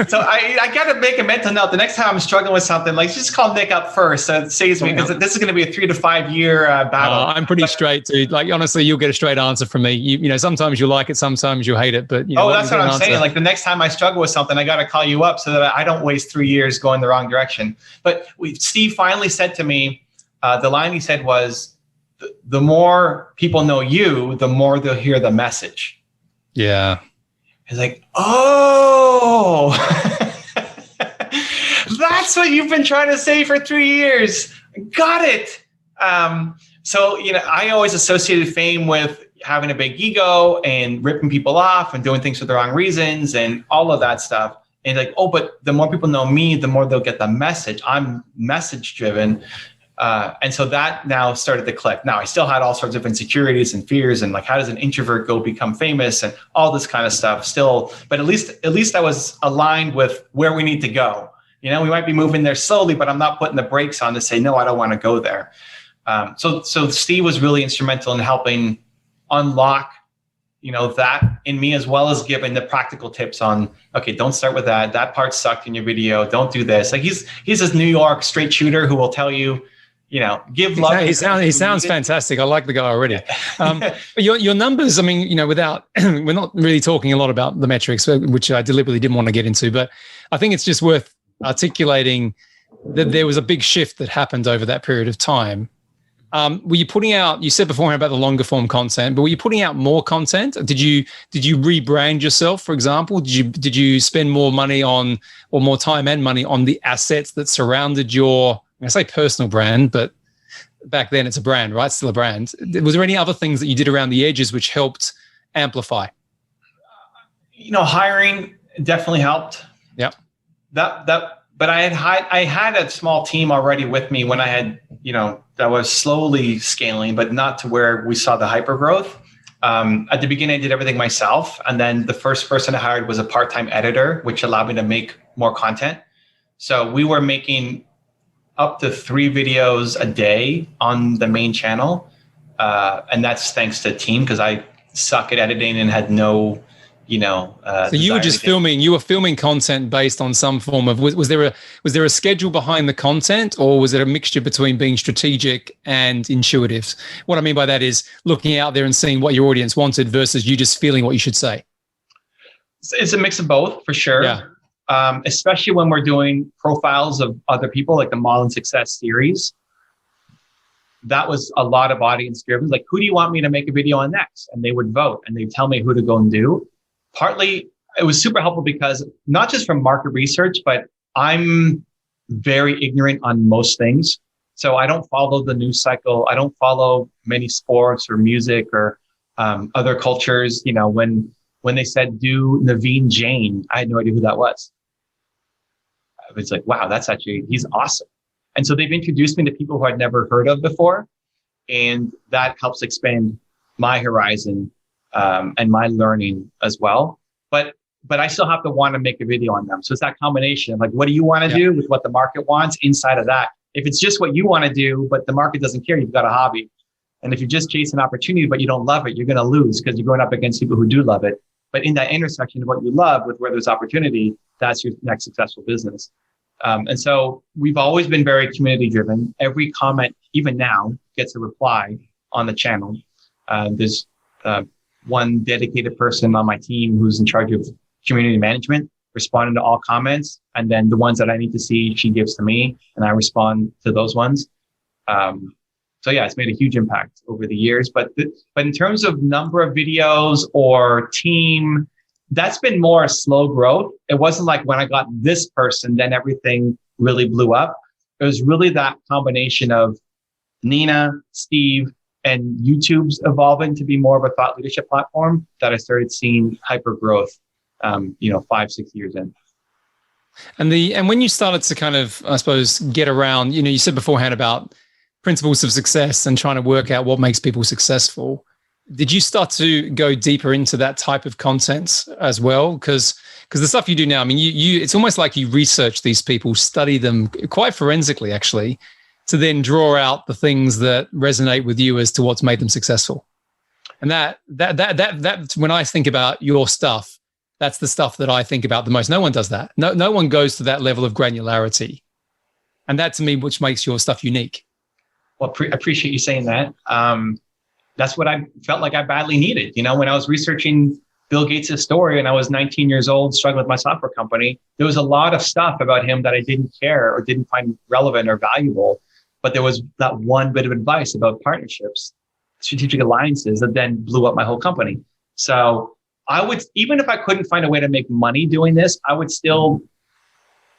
So I got to make a mental note. The next time I'm struggling with something, just call Nick up first. So it saves me, because this is going to be a 3 to 5 year battle. I'm pretty straight, dude. Honestly, you'll get a straight answer from me. You sometimes you like it, sometimes you hate it. But that's what I'm saying. The next time I struggle with something, I got to call you up so that I don't waste 3 years going the wrong direction. But Steve finally said to me, the line he said was, the more people know you, the more they'll hear the message. Yeah. He's like, oh, that's what you've been trying to say for 3 years. Got it. So, I always associated fame with having a big ego and ripping people off and doing things for the wrong reasons and all of that stuff. And but the more people know me, the more they'll get the message. I'm message driven. And so that now started to click. Now I still had all sorts of insecurities and fears and how does an introvert become famous and all this kind of stuff still, but at least I was aligned with where we need to go. We might be moving there slowly, but I'm not putting the brakes on to say, no, I don't want to go there. So Steve was really instrumental in helping unlock, that in me, as well as giving the practical tips on, okay, don't start with that. That part sucked in your video. Don't do this. He's this New York straight shooter who will tell you, give love. He sounds fantastic. I like the guy already. But your numbers, without, we're not really talking a lot about the metrics, which I deliberately didn't want to get into, but I think it's just worth articulating that there was a big shift that happened over that period of time. Were you putting out, you said beforehand about the longer form content, but were you putting out more content? Did you rebrand yourself, for example? Did you spend more money on, or more time and money on the assets that surrounded your, I say personal brand, but back then it's a brand, right? It's still a brand. Was there any other things that you did around the edges which helped amplify? Hiring definitely helped. Yep. But I had a small team already with me when I had, that was slowly scaling, but not to where we saw the hyper growth. At the beginning, I did everything myself. And then the first person I hired was a part-time editor, which allowed me to make more content. So we were making up to 3 videos a day on the main channel. And that's thanks to a team, because I suck at editing and had no, so you were just filming content based on some form of, was there a schedule behind the content, or was it a mixture between being strategic and intuitive? What I mean by that is looking out there and seeing what your audience wanted versus you just feeling what you should say. It's a mix of both, for sure. Yeah. Especially when we're doing profiles of other people, like the Model Success series. That was a lot of audience driven. Like, who do you want me to make a video on next? And they would vote and they'd tell me who to go and do. Partly, it was super helpful because not just from market research, but I'm very ignorant on most things. So I don't follow the news cycle. I don't follow many sports or music or other cultures. When they said do Naveen Jain, I had no idea who that was. I was like, wow, he's awesome. And so they've introduced me to people who I'd never heard of before. And that helps expand my horizon and my learning as well. But I still have to want to make a video on them. So it's that combination of like, what do you want to do with what the market wants inside of that? If it's just what you want to do, but the market doesn't care, you've got a hobby. And if you just chase an opportunity, but you don't love it, you're going to lose because you're going up against people who do love it. But in that intersection of what you love with where there's opportunity, that's your next successful business. And so we've always been very community driven. Every comment, even now, gets a reply on the channel. There's one dedicated person on my team who's in charge of community management, responding to all comments. And then the ones that I need to see, she gives to me and I respond to those ones. So yeah, it's made a huge impact over the years. But in terms of number of videos or team, that's been more slow growth. It wasn't like when I got this person, then everything really blew up. It was really that combination of Nina, Steve, and YouTube's evolving to be more of a thought leadership platform that I started seeing hyper growth, 5-6 years in. And when you started to kind of, I suppose, get around, you said beforehand about principles of success and trying to work out what makes people successful. Did you start to go deeper into that type of content as well? Because the stuff you do now, I mean, you it's almost like you research these people, study them quite forensically, actually, to then draw out the things that resonate with you as to what's made them successful. And that when I think about your stuff, that's the stuff that I think about the most. No one does that. No one goes to that level of granularity. And that to me, which makes your stuff unique. Well, I appreciate you saying that. That's what I felt like I badly needed. When I was researching Bill Gates' story and I was 19 years old, struggling with my software company, there was a lot of stuff about him that I didn't care or didn't find relevant or valuable. But there was that one bit of advice about partnerships, strategic alliances that then blew up my whole company. So I would, even if I couldn't find a way to make money doing this, I would still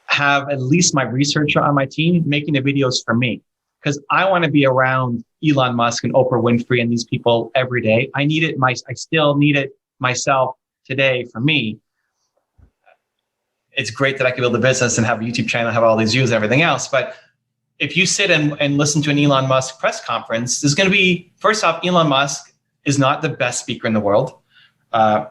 have at least my researcher on my team making the videos for me. Because I want to be around Elon Musk and Oprah Winfrey and these people every day. I still need it myself today for me. It's great that I can build a business and have a YouTube channel, have all these views and everything else. But if you sit and listen to an Elon Musk press conference, there's going to be, first off, Elon Musk is not the best speaker in the world.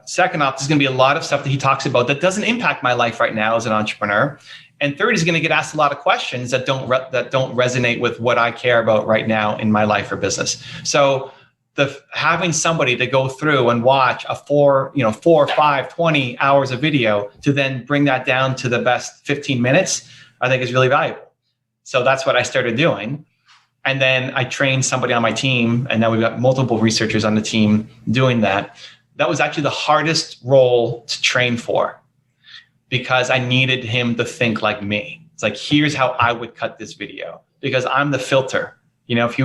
Second off, there's going to be a lot of stuff that he talks about that doesn't impact my life right now as an entrepreneur. And third, he's going to get asked a lot of questions that don't resonate with what I care about right now in my life or business. So having somebody to go through and watch a 4, 5, 20 hours of video to then bring that down to the best 15 minutes, I think is really valuable. So that's what I started doing. And then I trained somebody on my team, and now we've got multiple researchers on the team doing that. That was actually the hardest role to train for, because I needed him to think like me. It's like, here's how I would cut this video, because I'm the filter. If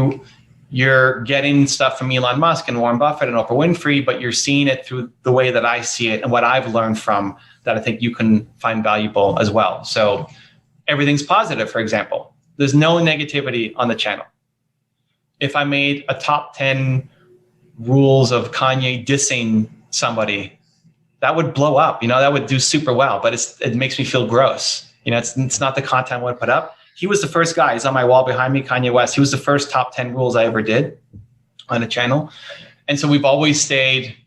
you're getting stuff from Elon Musk and Warren Buffett and Oprah Winfrey, but you're seeing it through the way that I see it and what I've learned from that I think you can find valuable as well. So everything's positive, for example. There's no negativity on the channel. If I made a top 10 rules of Kanye dissing somebody, that would blow up, that would do super well, but it makes me feel gross. It's not the content I want to put up. He was the first guy, he's on my wall behind me, Kanye West. He was the first top 10 rules I ever did on a channel. And so we've always stayed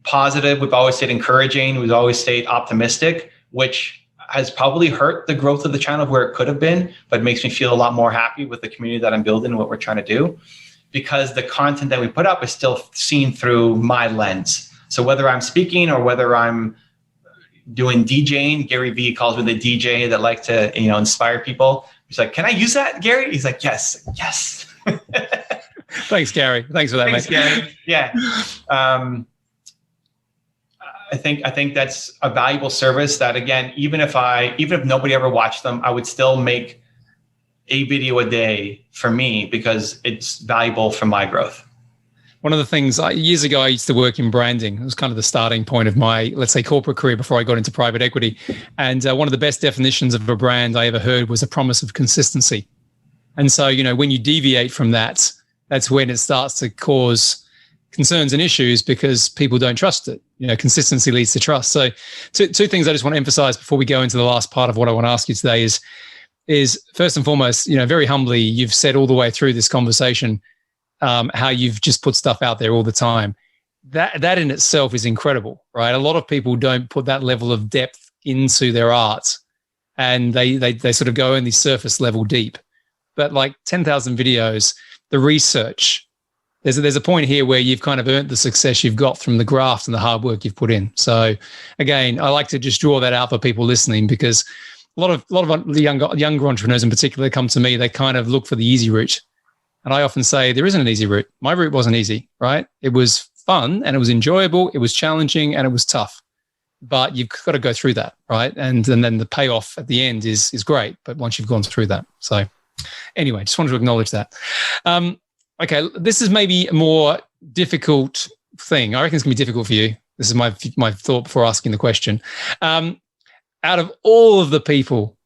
positive. We've always stayed encouraging. We've always stayed optimistic, which has probably hurt the growth of the channel where it could have been, but makes me feel a lot more happy with the community that I'm building and what we're trying to do, because the content that we put up is still seen through my lens. So whether I'm speaking or whether I'm doing DJing, Gary Vee calls me the DJ that like to, inspire people. He's like, can I use that, Gary? He's like, yes. Thanks, Gary. Thanks for that, Thanks, mate. Gary. Yeah. I think that's a valuable service that, again, even if nobody ever watched them, I would still make a video a day for me because it's valuable for my growth. One of the things, years ago, I used to work in branding. It was kind of the starting point of my, let's say, corporate career before I got into private equity. And one of the best definitions of a brand I ever heard was a promise of consistency. And so, when you deviate from that, that's when it starts to cause concerns and issues because people don't trust it. Consistency leads to trust. So two things I just want to emphasize before we go into the last part of what I want to ask you today is first and foremost, very humbly, you've said all the way through this conversation how you've just put stuff out there all the time. That in itself is incredible, right? A lot of people don't put that level of depth into their art, and they sort of go in the surface level deep. But like 10,000 videos, the research, there's a point here where you've kind of earned the success you've got from the graft and the hard work you've put in. So again, I like to just draw that out for people listening, because a lot of the younger entrepreneurs in particular come to me, they kind of look for the easy route. And I often say there isn't an easy route. My route wasn't easy, right? It was fun and it was enjoyable. It was challenging and it was tough, but you've got to go through that, right? And then the payoff at the end is great, but once you've gone through that. So anyway, just wanted to acknowledge that. Okay, this is maybe a more difficult thing. I reckon it's going to be difficult for you. This is my thought before asking the question. Out of all of the people,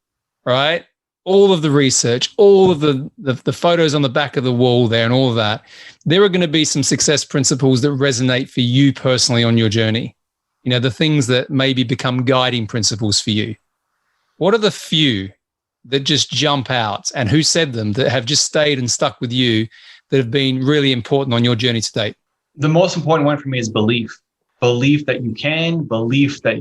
right, all of the research, all of the photos on the back of the wall there and all of that, there are going to be some success principles that resonate for you personally on your journey. The things that maybe become guiding principles for you. What are the few that just jump out, and who said them, that have just stayed and stuck with you, that have been really important on your journey to date? The most important one for me is belief. Belief that you can, belief that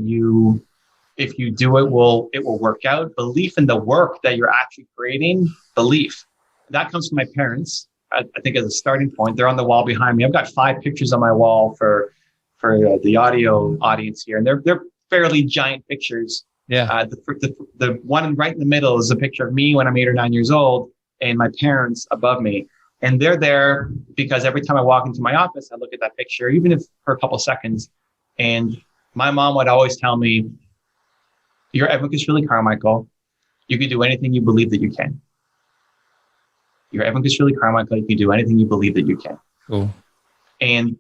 if you do it will work out, belief in the work that you're actually creating, belief. That comes from my parents, I think, as a starting point. They're on the wall behind me. I've got 5 pictures on my wall for the audio audience here, and they're fairly giant pictures. Yeah. The one right in the middle is a picture of me when I'm 8 or 9 years old, and my parents above me. And they're there because every time I walk into my office, I look at that picture, even if for a couple seconds. And my mom would always tell me, "You're Evan Kashvili Carmichael. You can do anything you believe that you can. You're Evan Kashvili Carmichael. You can do anything you believe that you can." Cool. And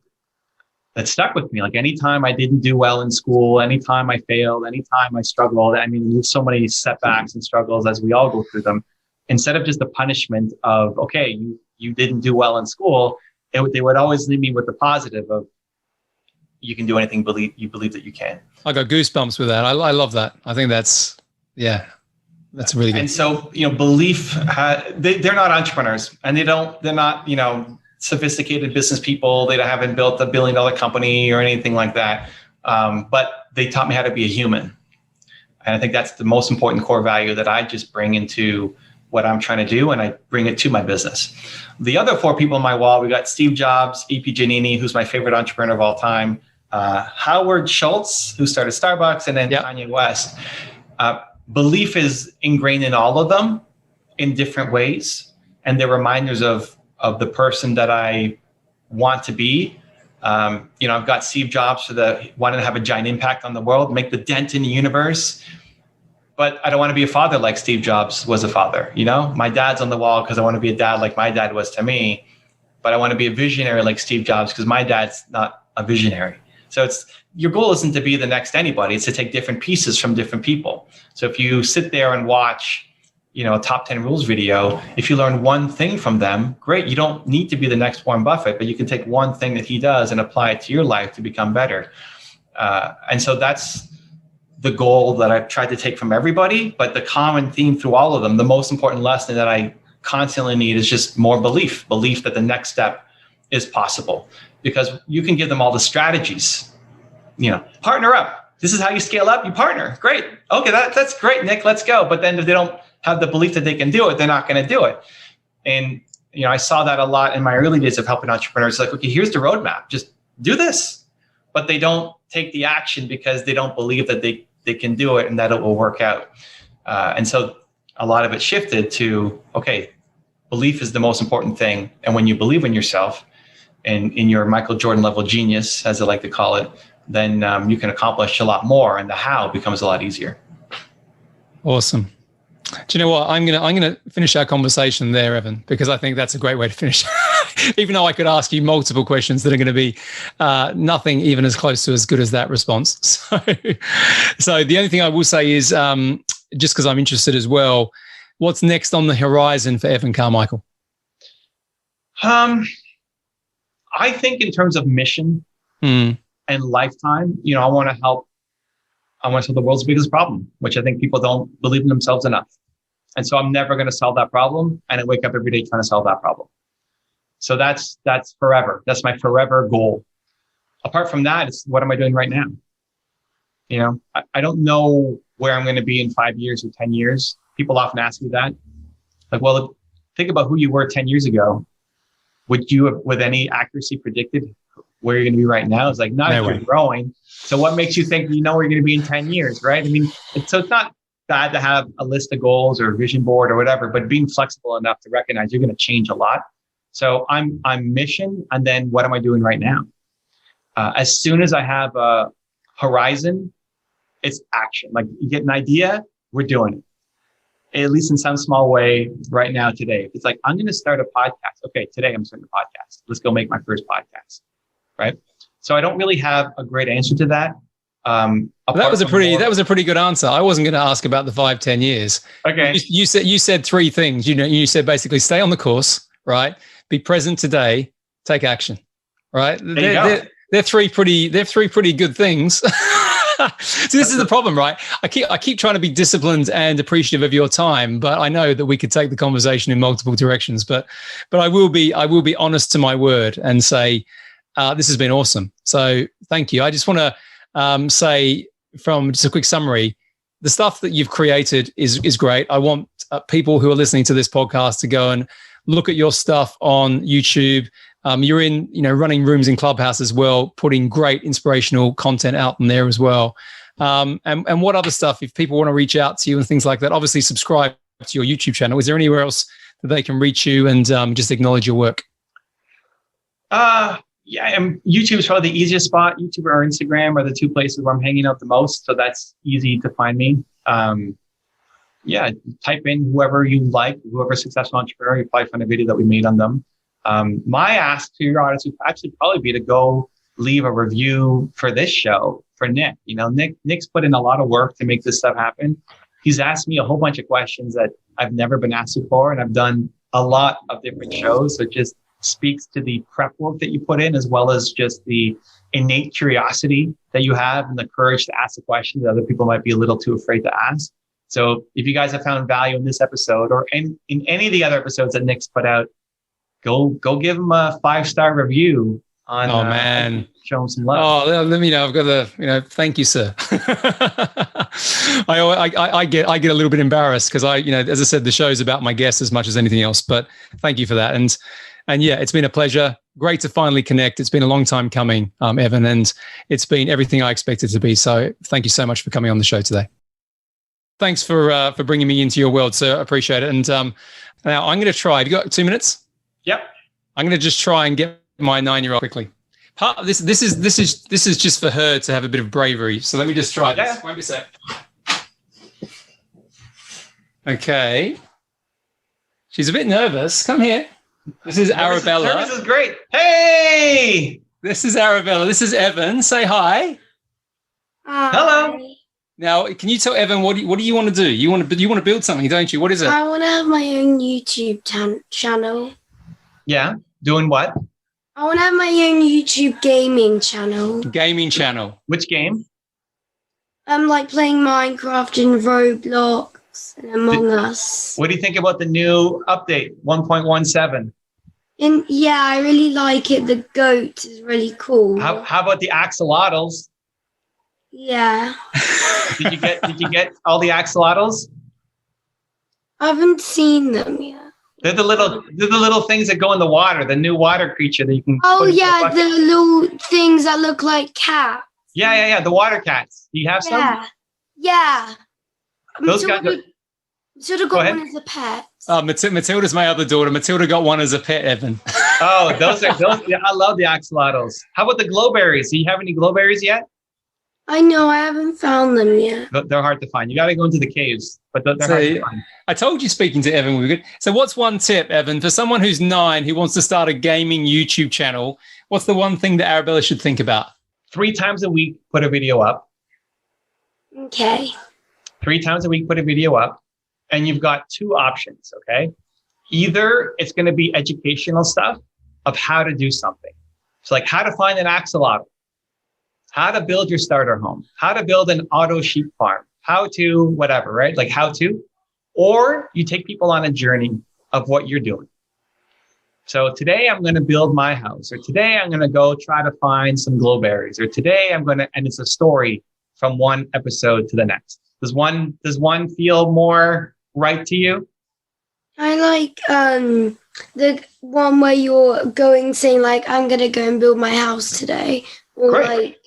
that stuck with me. Like anytime I didn't do well in school, anytime I failed, anytime I struggled, there's so many setbacks and struggles as we all go through them. Instead of just the punishment of, okay, you didn't do well in school, they would always leave me with the positive of, you can do anything you believe that you can. I got goosebumps with that. I love that. I think that's really good. And so, belief, they're not entrepreneurs, and they're not, sophisticated business people. They haven't built $1 billion company or anything like that. But they taught me how to be a human. And I think that's the most important core value that I just bring into what I'm trying to do, and I bring it to my business. The other 4 people on my wall, we got Steve Jobs, E.P. Giannini, who's my favorite entrepreneur of all time, Howard Schultz, who started Starbucks, and then Kanye West. Belief is ingrained in all of them in different ways, and they're reminders of the person that I want to be. I've got Steve Jobs for the wanting to have a giant impact on the world, make the dent in the universe. But I don't want to be a father like Steve Jobs was a father. My dad's on the wall because I want to be a dad like my dad was to me. But I want to be a visionary like Steve Jobs because my dad's not a visionary. So your goal isn't to be the next anybody. It's to take different pieces from different people. So if you sit there and watch, a top 10 rules video, if you learn one thing from them, great. You don't need to be the next Warren Buffett, but you can take one thing that he does and apply it to your life to become better. And so that's the goal that I've tried to take from everybody, but the common theme through all of them, the most important lesson that I constantly need is just more belief that the next step is possible. because you can give them all the strategies. Partner up. This is how you scale up. You partner. Great. Okay, that's great, Nick. Let's go. But then if they don't have the belief that they can do it, they're not going to do it. And I saw that a lot in my early days of helping entrepreneurs. Like, okay, here's the roadmap. Just do this. But they don't take the action because they don't believe that they can do it and that it will work out. And so a lot of it shifted to, okay, belief is the most important thing. And when you believe in yourself and in your Michael Jordan level genius, as I like to call it, then you can accomplish a lot more, and the how becomes a lot easier. Awesome. Do you know what? I'm gonna finish our conversation there, Evan, because I think that's a great way to finish. Even though I could ask you multiple questions that are going to be nothing even as close to as good as that response. So the only thing I will say is, just because I'm interested as well, what's next on the horizon for Evan Carmichael? I think in terms of mission and lifetime, I want to solve the world's biggest problem, which I think people don't believe in themselves enough. And so I'm never going to solve that problem. And I wake up every day trying to solve that problem. So that's forever. That's my forever goal. Apart from that, it's what am I doing right now? I don't know where I'm going to be in 5 years or 10 years. People often ask me that. Like, well, think about who you were 10 years ago. Would you have, with any accuracy, predicted where you're going to be right now? It's like, not if you're growing. So what makes you think where you're going to be in 10 years, right? I mean, so it's not bad to have a list of goals or a vision board or whatever, but being flexible enough to recognize you're going to change a lot. So I'm mission, and then what am I doing right now? As soon as I have a horizon, it's action. Like, you get an idea, we're doing it. At least in some small way right now today. It's like, I'm going to start a podcast. Okay, today I'm starting a podcast. Let's go make my first podcast. Right? So I don't really have a great answer to that. That was a pretty good answer. I wasn't going to ask about the 5-10 years. Okay. You said three things. You said basically stay on the course, right? Be present today, take action. Right? They're three pretty good things. So this is the problem, right? I keep trying to be disciplined and appreciative of your time, but I know that we could take the conversation in multiple directions. But I will be honest to my word and say this has been awesome. So thank you. I just want to say, from just a quick summary, the stuff that you've created is great. I want people who are listening to this podcast to go and look at your stuff on YouTube. You're in, running rooms in Clubhouse as well, putting great inspirational content out in there as well. And what other stuff, if people want to reach out to you and things like that, obviously subscribe to your YouTube channel. Is there anywhere else that they can reach you and just acknowledge your work? Yeah, YouTube is probably the easiest spot. YouTube or Instagram are the two places where I'm hanging out the most. So that's easy to find me. Yeah, type in whoever you like, whoever successful entrepreneur, you'll probably find a video that we made on them. My ask to your audience would actually probably be to go leave a review for this show for Nick. Nick's put in a lot of work to make this stuff happen. He's asked me a whole bunch of questions that I've never been asked before, and I've done a lot of different shows. So it just speaks to the prep work that you put in, as well as just the innate curiosity that you have and the courage to ask the questions that other people might be a little too afraid to ask. So if you guys have found value in this episode or in any of the other episodes that Nick's put out, go give him a 5-star review on. Oh man, show him some love. Oh, let me know. I've got thank you, sir. I get a little bit embarrassed because as I said, the show's about my guests as much as anything else. But thank you for that. And yeah, it's been a pleasure. Great to finally connect. It's been a long time coming, Evan, and it's been everything I expected it to be. So thank you so much for coming on the show today. Thanks for bringing me into your world, sir. I appreciate it. And now I'm going to try. Have you got 2 minutes? Yep. I'm going to just try and get my 9-year-old quickly. Part of this is just for her to have a bit of bravery. So let me just try this. Yeah. Won't be a sec. Okay. She's a bit nervous. Come here. This is Arabella. This is great. Hey! This is Arabella. This is Evan. Say hi. Hi. Hello. Now, can you tell Evan what do you want to do? You want to build something, don't you? What is it? I want to have my own YouTube channel. Yeah. Doing what? I want to have my own YouTube gaming channel. Gaming channel. Which game? I'm like playing Minecraft and Roblox and Among Us. What do you think about the new update, 1.17? And yeah, I really like it. The goat is really cool. How about the axolotls? Yeah. Did you get all the axolotls? I haven't seen them yet. They're the little things that go in the water, the new water creature that you can. Oh put into yeah, bucket. the little things that look like cats. Yeah. The water cats. Do you have some? Yeah. Those guys. Matilda got one as a pet. Matilda's my other daughter. Matilda got one as a pet, Evan. Oh, those. Yeah, I love the axolotls. How about the glowberries? Do you have any glowberries yet? I know, I haven't found them yet. They're hard to find. You got to go into the caves, but they're hard to find. I told you speaking to Evan would be good. So what's one tip, Evan, for someone who's 9 who wants to start a gaming YouTube channel? What's the one thing that Arabella should think about? 3 times a week, put a video up. Okay. 3 times a week, put a video up. And you've got 2 options, okay? Either it's going to be educational stuff of how to do something. So like how to find an axolotl, how to build your starter home, how to build an auto sheep farm, how to whatever, right? Like how to, or you take people on a journey of what you're doing. So today I'm going to build my house, or today I'm going to go try to find some glowberries, or today I'm going to, and it's a story from one episode to the next. Does one feel more right to you? I like the one where you're saying like, I'm going to go and build my house today. Or Great. like,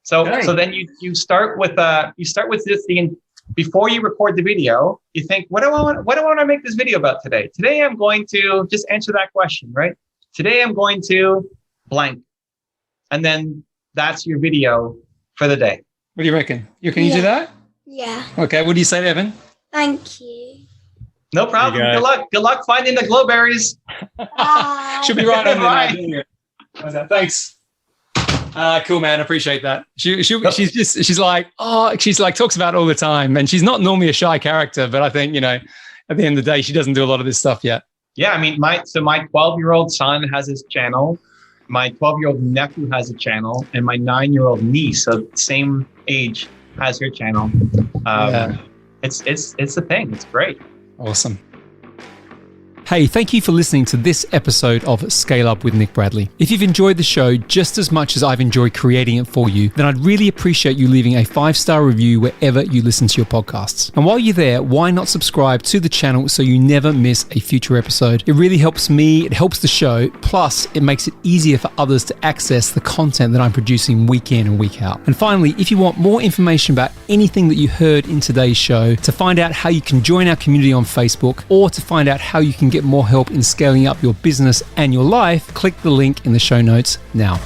So then you start with this thing. Before you record the video, you think, what do I want to make this video about today? Today I'm going to just answer that question, right? Today I'm going to blank. And then that's your video for the day. What do you reckon? Can you do that? Yeah. Okay, what do you say, Evan? Thank you. No problem. Good luck. Good luck finding the glowberries. She'll be right on there. Thanks. Cool, man. Appreciate that. She's like talks about it all the time, and she's not normally a shy character, but I think, at the end of the day, she doesn't do a lot of this stuff yet. Yeah, I mean, my 12-year-old son has his channel. My 12-year-old nephew has a channel, and my 9-year-old niece, so same age, has her channel. It's a thing. It's great. Awesome. Hey, thank you for listening to this episode of Scale Up with Nick Bradley. If you've enjoyed the show just as much as I've enjoyed creating it for you, then I'd really appreciate you leaving a 5-star review wherever you listen to your podcasts. And while you're there, why not subscribe to the channel so you never miss a future episode? It really helps me, it helps the show, plus it makes it easier for others to access the content that I'm producing week in and week out. And finally, if you want more information about anything that you heard in today's show, to find out how you can join our community on Facebook, or to find out how you can get more help in scaling up your business and your life, click the link in the show notes now.